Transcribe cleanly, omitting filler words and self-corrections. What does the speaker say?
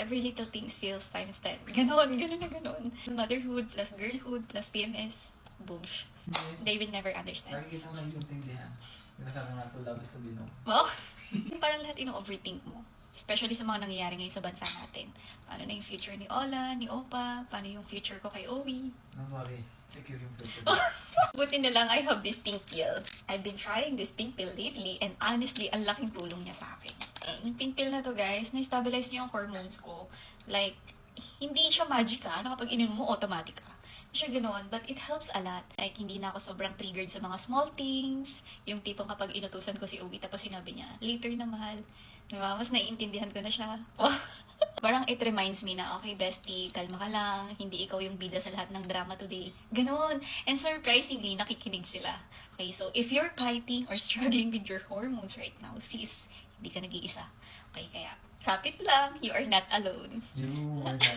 every little things feels times 10. Ganon na ganon. Motherhood plus girlhood plus PMS, bullsh. They will never understand. Nakikita ko na yung tindihan. Pinasabi nga ito, labas to binom. Well, parang lahat ino-overthink mo. Especially sa mga nangyayari ngayon sa bansa natin. Paano na yung future ni Ola, ni Opa? Paano yung future ko kay Owie? No, sorry. Secure yung filter. Buti na lang I have this pink pill. I've been trying this pink pill lately and honestly, ang laking tulong niya sa akin. Yung pink pill na to guys, na-stabilize niya yung hormones ko. Like, hindi siya magic na kapag ininom mo, automatic ka. Hindi siya ganoon, but it helps a lot. Like, hindi na ako sobrang triggered sa mga small things. Yung tipong kapag inutusan ko si Owie, tapos sinabi niya, later na mahal. Diba? Mas naiintindihan ko na siya. Parang it reminds me na, okay, bestie, kalma ka lang. Hindi ikaw yung bida sa lahat ng drama today. Ganon. And surprisingly, nakikinig sila. Okay, so if you're fighting or struggling with your hormones right now, sis, hindi ka nag-iisa. Okay, kaya kapit lang. You are not alone. You are not